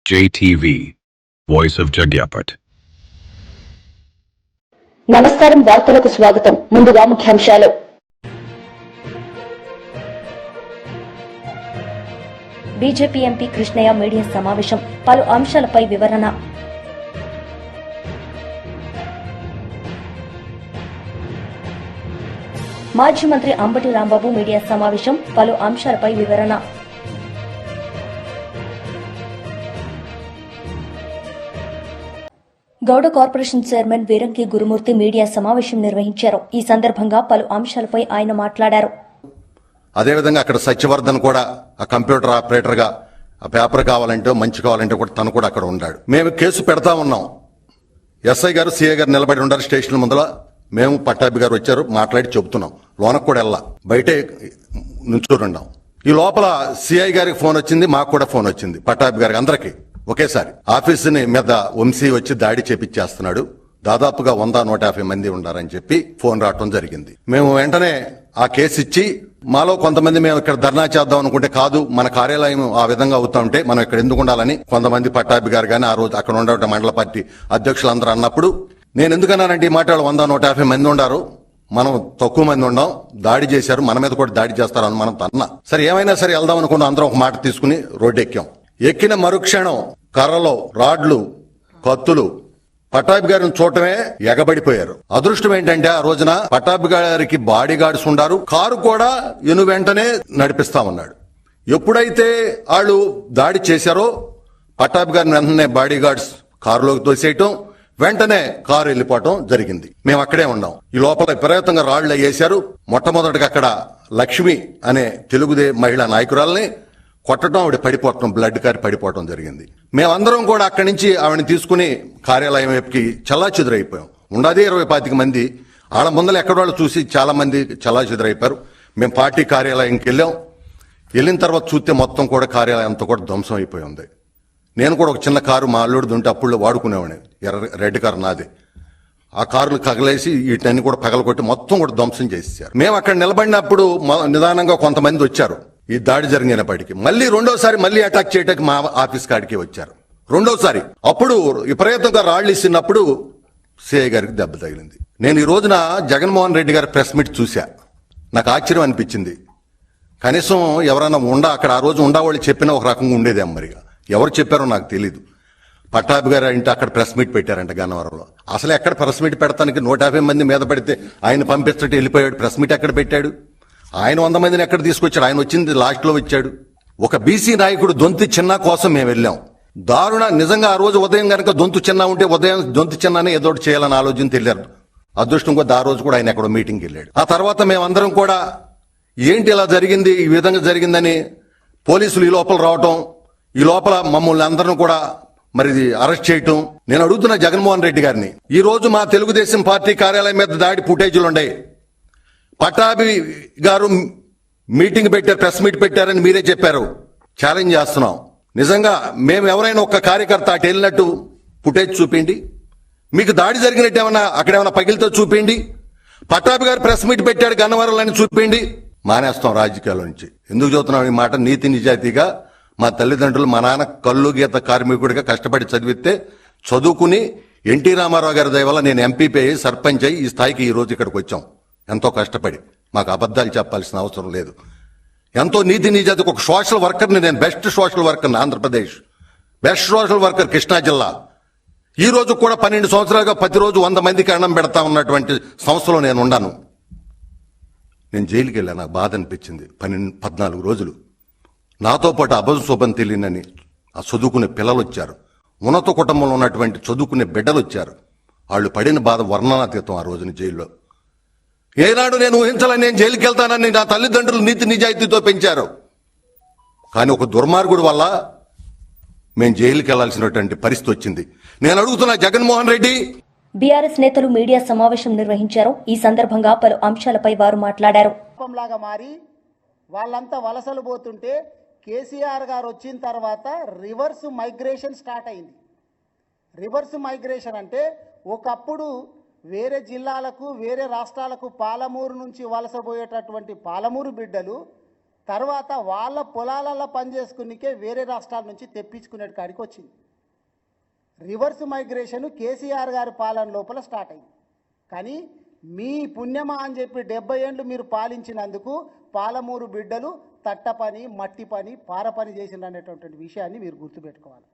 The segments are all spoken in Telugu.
JTV, Voice of Jagyapat. నమస్కారం. వార్తలకు స్వాగతం. ముందుగా ముఖ్యాంశాలు. బీజేపీ ఎంపీ కృష్ణయ్య మీడియా సమావేశం, పలు అంశాలపై వివరణ. మాజీ మంత్రి అంబటి రాంబాబు మీడియా సమావేశం, పలు అంశాలపై వివరణ. గౌడ కార్పొరేషన్ చైర్మన్ వీరంకి గురుమూర్తి మీడియా సమావేశం నిర్వహించారు. ఈ సందర్భంగా పలు అంశాలపై ఆయన మాట్లాడారు. అదేవిధంగా అక్కడ సత్యవర్ధన్ కూడా ఆ కంప్యూటర్ ఆపరేటర్ గా ఆ పేపర్ కావాలంటే మంచి కావాలంటే కూడా తను కూడా అక్కడ ఉన్నాడు. మేము కేసు పెడతా ఉన్నాం. ఎస్ఐ గారు సిఐ గారు నిలబడి ఉండారు స్టేషన్ ముందర. మేము పట్టాభి గారు వచ్చారు, మాట్లాడి చెబుతున్నాం. లోనకు కూడా వెళ్ళా, బయటే నుంచోరున్నాం. ఈ లోపల సిఐ గారికి ఫోన్ వచ్చింది, మాకు కూడా ఫోన్ వచ్చింది, పట్టాభి గారికి, అందరికి ఒకేసారి. ఆఫీసుని మీద వంశీ వచ్చి దాడి చేపిచ్చేస్తున్నాడు, దాదాపుగా 100-150 మంది ఉండారని చెప్పి ఫోన్ రావటం జరిగింది. మేము వెంటనే ఆ కేసు ఇచ్చి, మాలో కొంతమంది మేము ఇక్కడ ధర్నా చేద్దాం అనుకుంటే, కాదు మన కార్యాలయం ఆ విధంగా అవుతా ఉంటే మనం ఇక్కడ ఎందుకు ఉండాలని కొంతమంది పట్టాభి గారు కానీ ఆ రోజు అక్కడ ఉండే మండల పార్టీ అధ్యక్షులందరూ అన్నప్పుడు, నేను ఎందుకన్నానంటే ఈ మాట్లాడు 100-150 మంది ఉండారు, మనం తక్కువ మంది ఉండం, దాడి చేశారు, మన మీద కూడా దాడి చేస్తారని మనం తన్నా. సరే ఏమైనా సరే వెళ్దాం అనుకున్న అందరం ఒక మాట తీసుకుని రోడ్డు ఎక్కాం. ఎక్కిన మరుక్షణం కర్రలు, రాడ్లు, కత్తులు పట్టాభి గారిని చూడటమే ఎగబడిపోయారు. అదృష్టం ఏంటంటే ఆ రోజున పట్టాభి గారికి బాడీ గార్డ్స్ ఉండారు, కారు కూడా వెంటనే నడిపిస్తా ఉన్నాడు. ఎప్పుడైతే వాళ్ళు దాడి చేశారో పట్టాభి గారిని వెంటనే బాడీ గార్డ్స్ కారులోకి తోసేయటం, వెంటనే కారు వెళ్ళిపోవటం జరిగింది. మేము అక్కడే ఉన్నాం. ఈ లోపల విపరీతంగా రాళ్లు వేశారు. మొట్టమొదటిగా అక్కడ లక్ష్మి అనే తెలుగుదే మహిళా నాయకురాలని కొట్టడం, ఆవిడ పడిపోవటం, బ్లడ్ కారి పడిపోవటం జరిగింది. మేమందరం కూడా అక్కడి నుంచి ఆవిడని తీసుకుని కార్యాలయం వైపుకి చల్లాచెదురైపోయాం. ఉండదే 20-25 మంది. వాళ్ళ ముందర ఎక్కడవాళ్ళు చూసి చాలా మంది చల్లాచెదురైపోయారు. మేము పార్టీ కార్యాలయంకి వెళ్ళాం. వెళ్ళిన తర్వాత చూస్తే మొత్తం కూడా కార్యాలయం అంతా కూడా ధ్వంసం అయిపోయి ఉంది. నేను కూడా ఒక చిన్న కారు మా అల్లుడిది ఉంటే అప్పుడు వాడుకునేవాడిని, రెడ్ కారు నాదే. ఆ కారులు కగలేసి వీటిని కూడా పగలగొట్టి మొత్తం కూడా ధ్వంసం చేసేసారు. మేము అక్కడ నిలబడినప్పుడు నిదానంగా కొంతమంది వచ్చారు. ఈ దాడి జరిగినప్పటికీ మళ్ళీ రెండోసారి మళ్ళీ అటాక్ చేయడానికి మా ఆఫీస్ కాడికి వచ్చారు. రెండోసారి అప్పుడు విపరీతంగా రాళ్లు ఇస్తున్నప్పుడు సిఐ గారికి దెబ్బ తగిలింది. నేను ఈ రోజున జగన్మోహన్ రెడ్డి గారి ప్రెస్ మీట్ చూశా. నాకు ఆశ్చర్యం అనిపించింది. కనీసం ఎవరైనా అక్కడ ఆ రోజు ఉండేవాళ్ళు చెప్పినా ఒక రకంగా ఉండేదేమో. మరిగా ఎవరు చెప్పారో నాకు తెలీదు. పట్టాభి గారు అంటే అక్కడ ప్రెస్ మీట్ పెట్టారంట గన్నవరంలో. అసలు ఎక్కడ ప్రెస్ మీట్ పెడతానికి 150 మంది మీద పడితే ఆయన పంపిస్తుంటే వెళ్ళిపోయాడు. ప్రెస్ మీట్ ఎక్కడ పెట్టాడు? ఆయన 100 మందిని ఎక్కడ తీసుకొచ్చాడు? ఆయన వచ్చింది లాస్ట్ లో వచ్చాడు. ఒక బీసీ నాయకుడు దొంతి చిన్న కోసం మేము వెళ్ళాం. దారుణ నిజంగా ఆ రోజు ఉదయం కనుక దొంతు చిన్న ఉంటే ఉదయం దొంతి చిన్ననే ఏదో చేయాలని ఆలోచన తెలియదు. అదృష్టం కొద్ది ఆ రోజు కూడా ఆయన ఎక్కడో మీటింగ్కి వెళ్ళాడు. ఆ తర్వాత మేమందరం కూడా ఏంటి ఇలా జరిగింది, ఈ విధంగా జరిగిందని పోలీసులు ఈ లోపల రావటం, ఈ లోపల మమ్మల్ని అందరం కూడా మరి అరెస్ట్ చేయటం. నేను అడుగుతున్న జగన్మోహన్ రెడ్డి గారిని, ఈ రోజు మా తెలుగుదేశం పార్టీ కార్యాలయం మీద దాడి ఫుటేజీలు ఉన్నాయి. పట్టాభి గారు మీటింగ్ పెట్టారు, ప్రెస్ మీట్ పెట్టారని మీరే చెప్పారు. ఛాలెంజ్ చేస్తున్నాం. నిజంగా మేము ఎవరైనా ఒక కార్యకర్త అటు వెళ్ళినట్టు ఫుటేజ్ చూపిండి. మీకు దాడి జరిగినట్టు ఏమన్నా అక్కడేమన్నా పగిలితో చూపిండి. పట్టాభి గారు ప్రెస్ మీట్ పెట్టాడు గన్నవరంలో చూపిండి. మానేస్తాం రాజకీయాల నుంచి. ఎందుకు చెబుతున్నాం ఈ మాట? నీతి నిజాయితీగా మా తల్లిదండ్రులు, మా నాన్న కల్లు గీత కార్మికుడిగా కష్టపడి చదివితే చదువుకుని ఎన్టీ రామారావు గారి దయ వల్ల నేను ఎంపీపీ అయ్యి సర్పంచ్ అయ్యి ఈ స్థాయికి ఈ రోజు ఇక్కడికి వచ్చాం. ఎంతో కష్టపడి. మాకు అబద్ధాలు చెప్పాల్సిన అవసరం లేదు. ఎంతో నీతి నిజాయితీకి ఒక సోషల్ వర్కర్ని నేను, బెస్ట్ సోషల్ వర్కర్ని Andhra Pradesh, best social worker Krishna జిల్లా. ఈ రోజు కూడా 12 సంవత్సరాలుగా ప్రతిరోజు 100 మందికి అన్నం పెడతా ఉన్నటువంటి సంస్థలో నేను ఉన్నాను. నేను జైలుకి వెళ్ళాను. నాకు బాధ అనిపించింది. 14 రోజులు నాతో పాటు అభం శుభం తెలియనని ఆ చదువుకునే పిల్లలు వచ్చారు. ఉన్నత కుటుంబంలో ఉన్నటువంటి చదువుకునే బిడ్డలు వచ్చారు. వాళ్ళు పడిన బాధ వర్ణనాతీతం. ఆ రోజున జైల్లో ఏనాడు నేను ఊహించాలని నేను జైలుకి వెళ్తానని నా తల్లిదండ్రులు నీతి నిజాయితీతో పెంచారు. కానీ ఒక దుర్మార్గుడు వల్ల మేము జైలుకి వెళ్లాల్సినటువంటి పరిస్థితి వచ్చింది. నేను అడుగుతున్నా జగన్మోహన్ రెడ్డి. బీఆర్ఎస్ నేతలు మీడియా సమావేశం నిర్వహించారు. ఈ సందర్భంగా పలు అంశాలపై వారు మాట్లాడారు. మారి వాళ్ళంతా వలసలు పోతుంటే కేసీఆర్ గారు వచ్చిన తర్వాత రివర్స్ మైగ్రేషన్ స్టార్ట్ అయింది. రివర్స్ మైగ్రేషన్ అంటే ఒకప్పుడు వేరే జిల్లాలకు, వేరే రాష్ట్రాలకు పాలమూరు నుంచి వలసపోయేటటువంటి పాలమూరు బిడ్డలు తర్వాత వాళ్ళ పొలాలలో పనిచేసుకునికే వేరే రాష్ట్రాల నుంచి తెప్పించుకునే కాడికి వచ్చింది. రివర్స్ మైగ్రేషన్ కేసీఆర్ గారి పాలన లోపల స్టార్ట్ అయింది. కానీ మీ పుణ్యమా అని చెప్పి 70 ఏళ్ళు మీరు పాలించినందుకు పాలమూరు బిడ్డలు తట్ట పని, మట్టి పని, పార పని చేసిండ్రు అనేటటువంటి విషయాన్ని మీరు గుర్తుపెట్టుకోవాలి.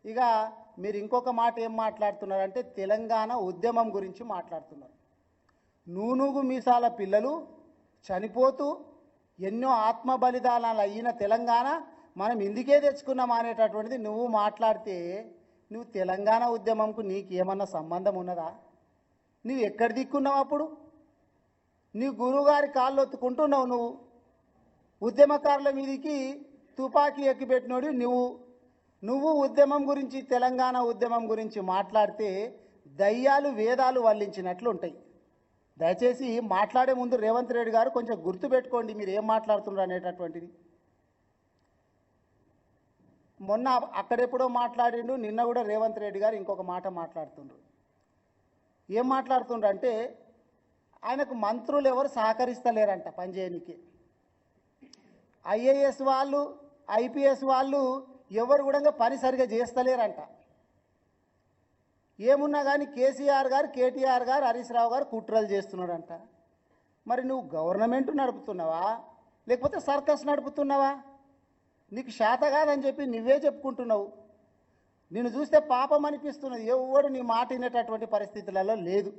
ఇక మీరు ఇంకొక మాట ఏం మాట్లాడుతున్నారంటే తెలంగాణ ఉద్యమం గురించి మాట్లాడుతున్నారు. నూనూగు మీసాల పిల్లలు చనిపోతూ ఎన్నో ఆత్మ బలిదానాలు అయిన తెలంగాణ మనం ఇందుకే తెచ్చుకున్నాం అనేటటువంటిది నువ్వు మాట్లాడితే నువ్వు తెలంగాణ ఉద్యమంకు నీకు ఏమన్నా సంబంధం ఉన్నదా? నువ్వు ఎక్కడ దిక్కున్నావు? అప్పుడు నువ్వు గురువుగారి కాళ్ళు ఒత్తుకుంటున్నావు. నువ్వు ఉద్యమకారుల మీదికి తుపాకీ ఎక్కిపెట్టినోడు నువ్వు ఉద్యమం గురించి, తెలంగాణ ఉద్యమం గురించి మాట్లాడితే దయ్యాలు వేదాలు వల్లించినట్లు ఉంటాయి. దయచేసి మాట్లాడే ముందు రేవంత్ రెడ్డి గారు కొంచెం గుర్తుపెట్టుకోండి మీరు ఏం మాట్లాడుతున్నారు అనేటటువంటిది. మొన్న అక్కడెప్పుడో మాట్లాడిండు, నిన్న కూడా రేవంత్ రెడ్డి గారు ఇంకొక మాట మాట్లాడుతుండ్రు. ఏం మాట్లాడుతుండ్రు అంటే ఆయనకు మంత్రులు ఎవరు సహకరిస్తలేరంట పనిచేయనికి. ఐఏఎస్ వాళ్ళు, ఐపీఎస్ వాళ్ళు ఎవరు కూడా పని సరిగా చేస్తలేరంట. ఏమున్నా కానీ కేసీఆర్ గారు, కేటీఆర్ గారు, హరీష్ రావు గారు కుట్రలు చేస్తున్నాడంట. మరి నువ్వు గవర్నమెంట్ నడుపుతున్నావా లేకపోతే సర్కస్ నడుపుతున్నావా? నీకు శాత కాదని చెప్పి నువ్వే చెప్పుకుంటున్నావు. నిన్ను చూస్తే పాపం అనిపిస్తున్నది. ఎవడు నీ మాట వినేటటువంటి పరిస్థితులలో లేదు.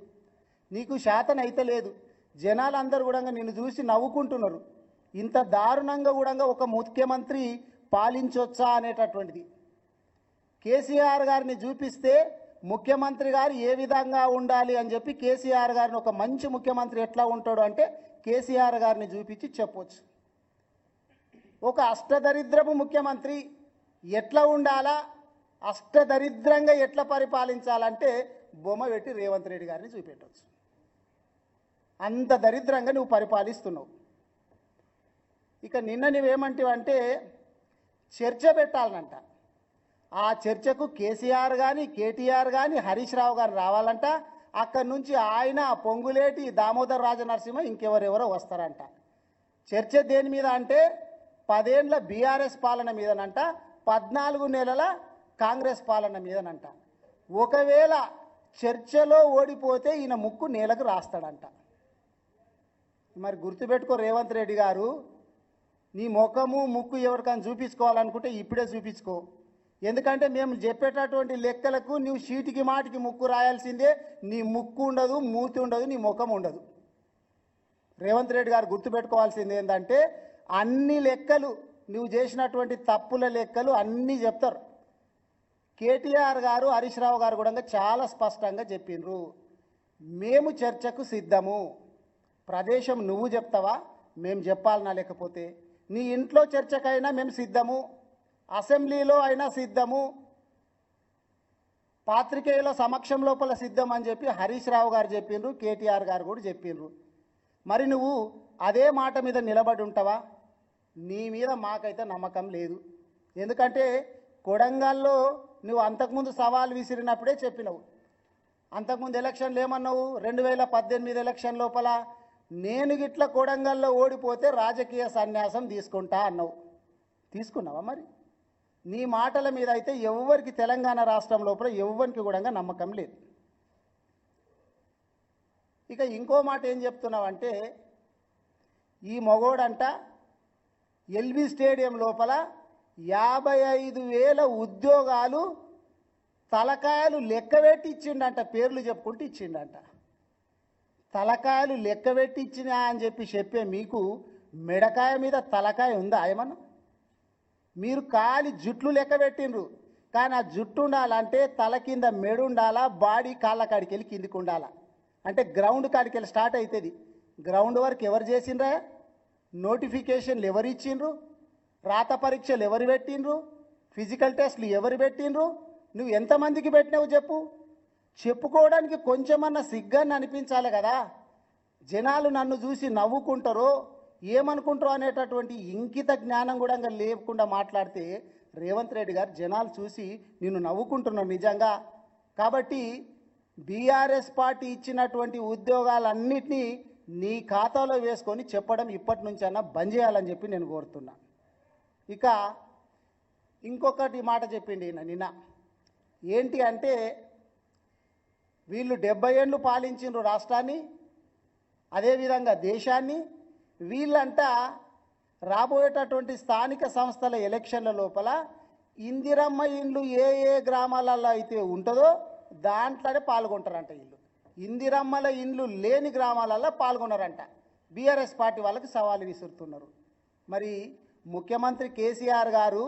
నీకు శాతనైతే లేదు. జనాలందరూ కూడా నిన్ను చూసి నవ్వుకుంటున్నారు. ఇంత దారుణంగా కూడా ఒక ముఖ్యమంత్రి పాలించొచ్చా అనేటటువంటిది. కేసీఆర్ గారిని చూపిస్తే ముఖ్యమంత్రి గారు ఏ విధంగా ఉండాలి అని చెప్పి కేసీఆర్ గారిని, ఒక మంచి ముఖ్యమంత్రి ఎట్లా ఉంటాడు అంటే కేసీఆర్ గారిని చూపించి చెప్పొచ్చు. ఒక అష్టదరిద్రపు ముఖ్యమంత్రి ఎట్లా ఉండాలా, అష్టదరిద్రంగా ఎట్లా పరిపాలించాలంటే బొమ్మ పెట్టి రేవంత్ రెడ్డి గారిని చూపెట్టవచ్చు. అంత దరిద్రంగా నువ్వు పరిపాలిస్తున్నావు. ఇక నిన్న నువ్వేమంటావంటే చర్చ పెట్టాలనంట. ఆ చర్చకు కేసీఆర్ కానీ, కేటీఆర్ కానీ, హరీష్ రావు గారు రావాలంట. అక్కడి నుంచి ఆయన, పొంగులేటి, దామోదర్ రాజనరసింహ ఇంకెవరెవరో వస్తారంట. చర్చ దేని మీద అంటే 10 ఏళ్ల బీఆర్ఎస్ పాలన మీదనంట, 14 నెలల కాంగ్రెస్ పాలన మీదనంట. ఒకవేళ చర్చలో ఓడిపోతే ఈయన ముక్కు నేలకు రాస్తాడంట. మరి గుర్తుపెట్టుకో రేవంత్ రెడ్డి గారు, నీ ముఖము ముక్కు ఎవరికైనా చూపించుకోవాలనుకుంటే ఇప్పుడే చూపించుకో. ఎందుకంటే మేము చెప్పేటటువంటి లెక్కలకు నువ్వు చీటికి మాటికి ముక్కు రాయాల్సిందే. నీ ముక్కు ఉండదు, మూతి ఉండదు, నీ ముఖం ఉండదు. రేవంత్ రెడ్డి గారు గుర్తుపెట్టుకోవాల్సింది ఏంటంటే అన్ని లెక్కలు, నువ్వు చేసినటువంటి తప్పుల లెక్కలు అన్నీ చెప్తారు. కేటీఆర్ గారు, హరీష్ రావు గారు కూడా చాలా స్పష్టంగా చెప్పిండ్రు. మేము చర్చకు సిద్ధము. ప్రదేశం నువ్వు చెప్తావా, మేము చెప్పాలనా? లేకపోతే నీ ఇంట్లో చర్చకైనా మేము సిద్ధము, అసెంబ్లీలో అయినా సిద్ధము, పాత్రికేయుల సమక్షం లోపల సిద్ధం అని చెప్పి హరీష్ రావు గారు చెప్పిండ్రు, కేటీఆర్ గారు కూడా చెప్పిండ్రు. మరి నువ్వు అదే మాట మీద నిలబడి ఉంటావా? నీ మీద మాకైతే నమ్మకం లేదు. ఎందుకంటే కొడంగల్లో నువ్వు అంతకుముందు సవాల్ విసిరినప్పుడే చెప్పినావు. అంతకుముందు ఎలక్షన్లు ఏమన్నావు? 2018 ఎలక్షన్ లోపల నేను గిట్ల కొడంగల్లో ఓడిపోతే రాజకీయ సన్యాసం తీసుకుంటా అన్నావు. తీసుకున్నావా? మరి నీ మాటల మీద అయితే ఎవరికి తెలంగాణ రాష్ట్రం లోపల ఎవరికి కూడా నమ్మకం లేదు. ఇక ఇంకో మాట ఏం చెప్తున్నావంటే ఈ మొగోడంట ఎల్బీ స్టేడియం లోపల 55,000 ఉద్యోగాలు తలకాయలు లెక్కబెట్టి ఇచ్చిండంట. పేర్లు చెప్పుకుంటూ ఇచ్చిండంట. తలకాయలు లెక్కబెట్టి ఇచ్చినా అని చెప్పే మీకు మెడకాయ మీద తలకాయ ఉందా ఏమన్నా? మీరు కాలి జుట్లు లెక్క పెట్టిండ్రు. కానీ ఆ జుట్టు ఉండాలంటే తల కింద మెడు ఉండాలా, బాడీ కాళ్ళ కాడికి వెళ్ళి కిందికి ఉండాలా. అంటే గ్రౌండ్ కాడికి వెళ్ళి స్టార్ట్ అవుతుంది. గ్రౌండ్ వర్క్ ఎవరు చేసిండ్రా? నోటిఫికేషన్లు ఎవరు ఇచ్చిండ్రు? రాత పరీక్షలు ఎవరు పెట్టిండ్రు? ఫిజికల్ టెస్ట్లు ఎవరు పెట్టిండ్రు? నువ్వు ఎంతమందికి పెట్టినావు చెప్పు. చెప్పుకోవడానికి కొంచెమన్నా సిగ్గాన్ని అనిపించాలి కదా. జనాలు నన్ను చూసి నవ్వుకుంటారో ఏమనుకుంటారో అనేటటువంటి ఇంకిత జ్ఞానం కూడా లేకుండా మాట్లాడితే రేవంత్ రెడ్డి గారు జనాలు చూసి నిన్ను నవ్వుకుంటున్నారు నిజంగా. కాబట్టి బీఆర్ఎస్ పార్టీ ఇచ్చినటువంటి ఉద్యోగాలన్నింటినీ నీ ఖాతాలో వేసుకొని చెప్పడం ఇప్పటి నుంచి అన్నా బంద్ చేయాలని చెప్పి నేను కోరుతున్నా. ఇక ఇంకొకటి మాట చెప్పిండి నిన్న, ఏంటి అంటే వీళ్ళు 70 ఏళ్ళు పాలించిండ్రు రాష్ట్రాన్ని, అదేవిధంగా దేశాన్ని. వీళ్ళంట రాబోయేటటువంటి స్థానిక సంస్థల ఎలక్షన్ల లోపల ఇందిరమ్మ ఇండ్లు ఏ ఏ గ్రామాలలో అయితే ఉంటుందో దాంట్లోనే పాల్గొంటారంట. వీళ్ళు ఇందిరమ్మల ఇండ్లు లేని గ్రామాలలో పాల్గొన్నారంట. బీఆర్ఎస్ పార్టీ వాళ్ళకి సవాలు విసురుతున్నారు. మరి ముఖ్యమంత్రి కేసీఆర్ గారు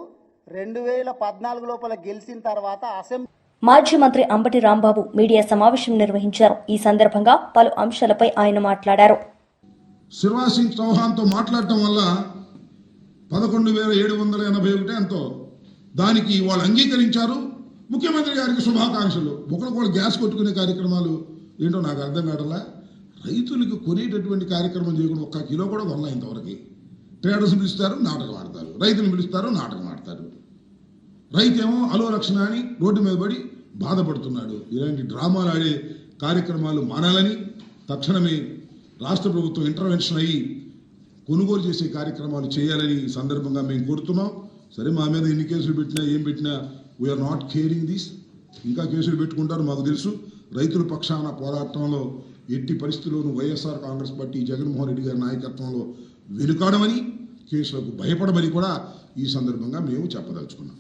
2014 లోపల గెలిచిన తర్వాత అసెంబ్లీ మాజీ మంత్రి అంబటి రాంబాబు మీడియా సమావేశం నిర్వహించారు. ఈ సందర్భంగా పలు అంశాలపై ఆయన మాట్లాడారు. శివరాజ్ సింగ్ చౌహాన్తో మాట్లాడటం వల్ల 11,781 ఎంతో దానికి వాళ్ళు అంగీకరించారు. ముఖ్యమంత్రి గారికి శుభాకాంక్షలు. ఒకరికొకరు గ్యాస్ కొట్టుకునే కార్యక్రమాలు ఏంటో నాకు అర్థం కావట్లా. రైతులకు కొనేటటువంటి కార్యక్రమం చేయకుండా 1 కిలో కూడా కొనలే ఇంతవరకు. ట్రేడర్స్ పిలుస్తారు, నాటకం ఆడతారు. రైతులు పిలుస్తారు, నాటకం ఆడతారు. రైతేమో అలో రక్షణ అని రోడ్డు మీద పడి బాధపడుతున్నాడు. ఇలాంటి డ్రామాలు ఆడే కార్యక్రమాలు మానాలని తక్షణమే రాష్ట్ర ప్రభుత్వం ఇంటర్వెన్షన్ అయ్యి కొనుగోలు చేసే కార్యక్రమాలు చేయాలని ఈ సందర్భంగా మేము కోరుతున్నాం. సరే, మా మీద ఎన్ని కేసులు పెట్టినా ఏం పెట్టినా వీఆర్ నాట్ కేరింగ్ దిస్. ఇంకా కేసులు పెట్టుకుంటారు మాకు తెలుసు. రైతుల పక్షాన పోరాటంలో ఎట్టి పరిస్థితుల్లోనూ వైఎస్ఆర్ కాంగ్రెస్ పార్టీ జగన్మోహన్ రెడ్డి గారి నాయకత్వంలో వెనుకాడమని, కేసులకు భయపడమని కూడా ఈ సందర్భంగా మేము చెప్పదలుచుకున్నాం.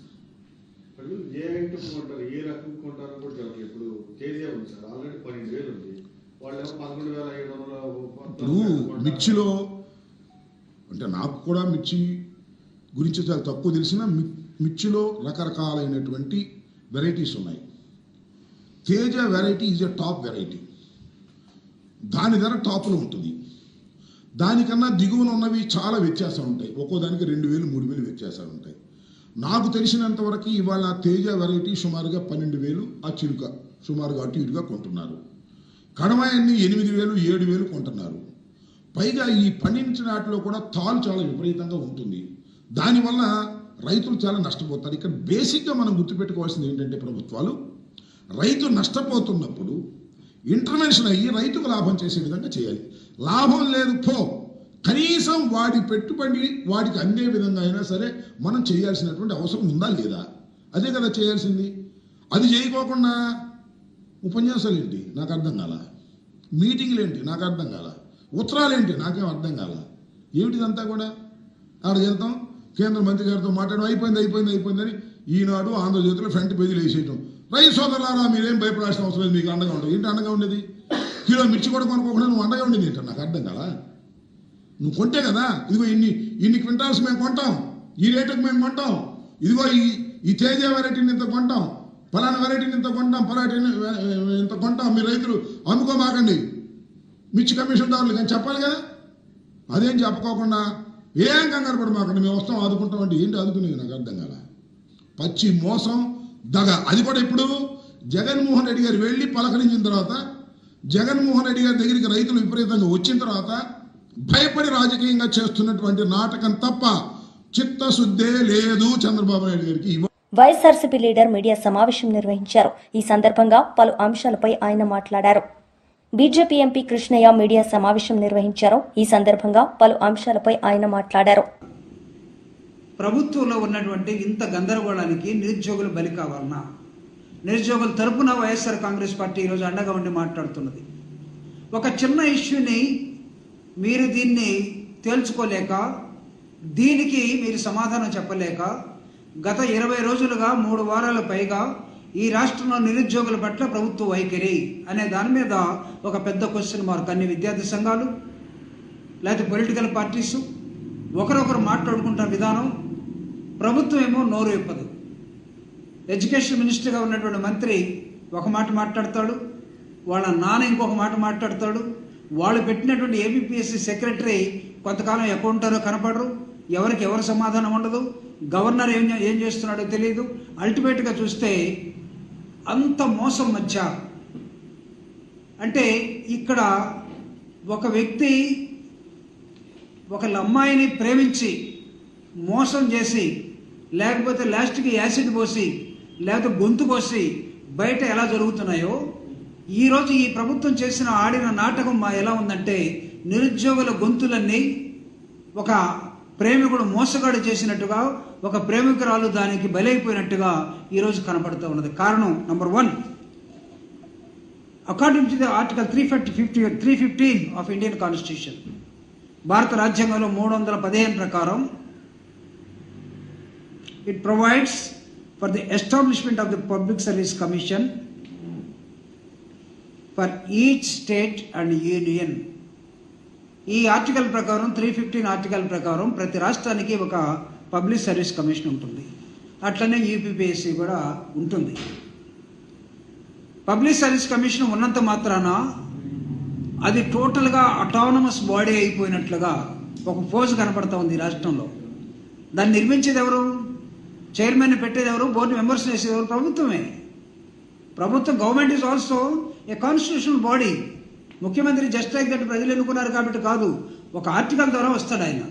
ఇప్పుడు మిర్చిలో అంటే నాకు కూడా మిర్చి గురించి చాలా తక్కువ తెలిసిన మిర్చిలో రకరకాలైనటువంటి వెరైటీస్ ఉన్నాయి. Teja variety is a top variety. దాని ధర టాప్లో ఉంటుంది. దానికన్నా దిగువన ఉన్నవి చాలా వ్యత్యాసాలు ఉంటాయి. ఒక్కో దానికి 2,000, 3,000 వ్యత్యాసాలు ఉంటాయి. నాకు తెలిసినంతవరకు ఇవాళ తేజ వెరైటీ సుమారుగా 12,000, ఆ చిలుక సుమారుగా అటు ఇటుగా కొంటున్నారు. కడమాయన్ని 8,000, 7,000 కొంటున్నారు. పైగా ఈ పండించిన వాటిలో కూడా తాలు చాలా విపరీతంగా ఉంటుంది. దానివల్ల రైతులు చాలా నష్టపోతారు. ఇక్కడ బేసిక్గా మనం గుర్తుపెట్టుకోవాల్సింది ఏంటంటే ప్రభుత్వాలు రైతు నష్టపోతున్నప్పుడు ఇంటర్వెన్షన్ అయ్యి రైతుకు లాభం చేసే విధంగా చేయాలి. లాభం లేదు కనీసం వాడి పెట్టుబడి వాడికి అందే విధంగా అయినా సరే మనం చేయాల్సినటువంటి అవసరం ఉందా లేదా? అదే కదా చేయాల్సింది. అది చేయకోకుండా ఉపన్యాసాలు ఏంటి నాకు అర్థం కాల, మీటింగ్లు ఏంటి నాకు అర్థం కాల, ఉత్తరాలు ఏంటి నాకేం అర్థం కాల. ఏమిటిదంతా కూడా ఆడ వెళ్తాం, కేంద్ర మంత్రి గారితో మాట్లాడడం అయిపోయిందని ఈనాడు ఆంధ్రజ్యోతిలో ఫ్రంట్ పేజీలు వేసేయటం. రైతు సోదరులారా మీరేం భయపడాల్సిన అవసరం లేదు, మీకు అండగా ఉండదు. ఏంటి అండగా ఉండేది? కిలో మిర్చి కూడా కొనుక్కోకుండా నువ్వు అండగా ఉండేది ఏంటో నాకు అర్థం కాల. నువ్వు కొంటే కదా, ఇదిగో ఇన్ని క్వింటాల్స్ మేము కొంటాం, ఈ రేటుకు మేము కొంటాం, ఇదిగో ఈ తేజ వెరైటీని ఇంత కొంటాం, ఫలానా వెరైటీని ఇంత కొంటాం, ఇంత కొంటాం, మీ రైతులు అమ్ముకోమాకండి మిర్చి కమిషన్దారులు కానీ చెప్పాలి కదా. అదేం చెప్పుకోకుండా ఏం కంగారు పడి మాకండి మేము వస్తాం ఆదుకుంటాం అంటే ఏంటి ఆదుకునేది నాకు అర్థం కాల. పచ్చి మోసం దగ. అది కూడా ఇప్పుడు జగన్మోహన్ రెడ్డి గారు వెళ్ళి పలకరించిన తర్వాత, జగన్మోహన్ రెడ్డి గారి దగ్గరికి రైతులు విపరీతంగా వచ్చిన తర్వాత భయపడి రాజకీయంగా చేస్తున్నటువంటి నాటకం తప్ప చిత్తశుద్ధే లేదు చంద్రబాబు నాయుడు గారికి. వైఎస్ఆర్సీపీ లీడర్ మీడియా సమావేశం నిర్వహించారు. ఈ సందర్భంగా పలు అంశాలపై ఆయన మాట్లాడారు. బీజేపీ ఎంపీ కృష్ణయ్య మీడియా సమావేశం నిర్వహించారు. ఈ సందర్భంగా పలు అంశాలపై ఆయన మాట్లాడారు. ప్రభుత్వంలో ఉన్నటువంటి ఇంత గందరగోళానికి నిరుద్యోగులు బలి కావాలన్నా, నిరుద్యోగుల తరపున వైఎస్ఆర్ కాంగ్రెస్ పార్టీ ఈరోజు అండగా ఉండి మాట్లాడుతున్నది. ఒక చిన్న ఇష్యూని మీరు దీన్ని తేల్చుకోలేక, దీనికి మీరు సమాధానం చెప్పలేక గత 20 రోజులుగా 3 వారాల పైగా ఈ రాష్ట్రంలో నిరుద్యోగుల పట్ల ప్రభుత్వ వైఖరి అనే దాని మీద ఒక పెద్ద క్వశ్చన్ మార్క్. అన్ని విద్యార్థి సంఘాలు లేకపోతే పొలిటికల్ పార్టీసు ఒకరొకరు మాట్లాడుకుంటున్న విధానం, ప్రభుత్వం ఏమో నోరు విప్పదు. ఎడ్యుకేషన్ మినిస్టర్గా ఉన్నటువంటి మంత్రి ఒక మాట మాట్లాడతాడు, వాళ్ళ నాన్న ఇంకొక మాట మాట్లాడతాడు. వాళ్ళు పెట్టినటువంటి ఏబిపిఎస్సి సెక్రటరీ కొంతకాలం ఎక్కడ ఉంటారో కనపడరు, ఎవరికి ఎవరు సమాధానం ఉండదు, గవర్నర్ ఏం చేస్తున్నాడో తెలియదు. అల్టిమేట్గా చూస్తే అంత మోసం మధ్య, అంటే ఇక్కడ ఒక వ్యక్తి ఒక అమ్మాయిని ప్రేమించి మోసం చేసి, లేకపోతే లాస్ట్కి యాసిడ్ పోసి, లేకపోతే గొంతు కోసి బయట ఎలా జరుగుతున్నాయో ఈరోజు ఈ ప్రభుత్వం ఆడిన నాటకం ఎలా ఉందంటే, నిరుద్యోగుల గొంతులన్నీ ఒక ప్రేమికుడు మోసగాడు చేసినట్టుగా, ఒక ప్రేమికురాలు దానికి బలైపోయినట్టుగా ఈరోజు కనపడుతూ ఉన్నది. కారణం number 1, according to the article 315 of Indian constitution, భారత రాజ్యాంగంలో 315 ప్రకారం it provides for the establishment of the public service commission for each state and union. ఈ ఆర్టికల్ ప్రకారం 315 ఆర్టికల్ ప్రకారం ప్రతి రాష్ట్రానికి ఒక పబ్లిక్ సర్వీస్ కమిషన్ ఉంటుంది. అట్లనే యూపీపీఎస్సీ కూడా ఉంటుంది. పబ్లిక్ సర్వీస్ కమిషన్ ఉన్నంత మాత్రాన అది టోటల్గా అటానమస్ బాడీ అయిపోయినట్లుగా ఒక పోజు కనపడతా ఉంది ఈ రాష్ట్రంలో. దాన్ని నిర్మించేది ఎవరు? చైర్మన్ పెట్టేది ఎవరు? బోర్డు మెంబర్స్ వేసేది ఎవరు? ప్రభుత్వమే. ప్రభుత్వం, government is also a constitutional body. ముఖ్యమంత్రి జస్ట్ లైక్ దట్ ప్రజలు ఎన్నుకున్నారు కాబట్టి కాదు, ఒక ఆర్టికల్ ద్వారా వస్తాడు ఆయన.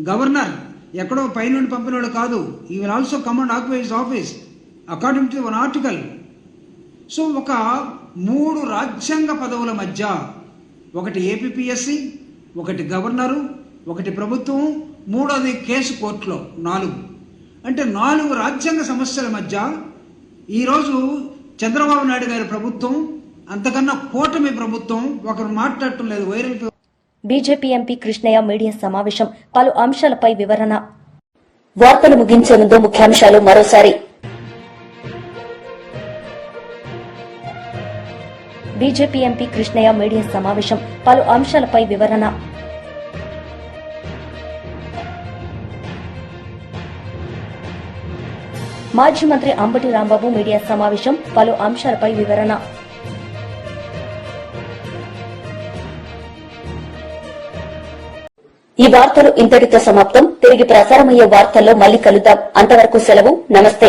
గవర్నర్ ఎక్కడో పైనుండి పంపినోడు కాదు. ఈ will also come and occupy his office according to one article. So ఒక 3 రాజ్యాంగ పదవుల మధ్య, ఒకటి ఏపీపీఎస్సీ, ఒకటి గవర్నరు, ఒకటి ప్రభుత్వం, 3వది కేసు కోర్టులో, 4. అంటే 4 రాజ్యాంగ సమస్యల మధ్య ఈరోజు చంద్రబాబు నాయుడు గారి ప్రభుత్వం, అంతకన్నా కూటమి ప్రభుత్వం ఒకరు మాట్లాడటం లేదు. Viral BJP MP Krishnaiah media సమావేశం, పలు అంశాలపై వివరణ. వార్తలు ముగించే ముందు ముఖ్యాంశాలు మరోసారి. బీజేపీ ఎంపీ కృష్ణయ్య మీడియా సమావేశం, పలు అంశాలపై వివరణ. మాజీ మంత్రి అంబటి రాంబాబు మీడియా సమావేశం, పలు అంశాలపై వివరణ. ఈ వార్తలు ఇంతటితో సమాప్తం. తిరిగి ప్రసారమయ్యే వార్తల్లో మళ్లీ కలుద్దాం. అంతవరకు సెలవు. నమస్తే.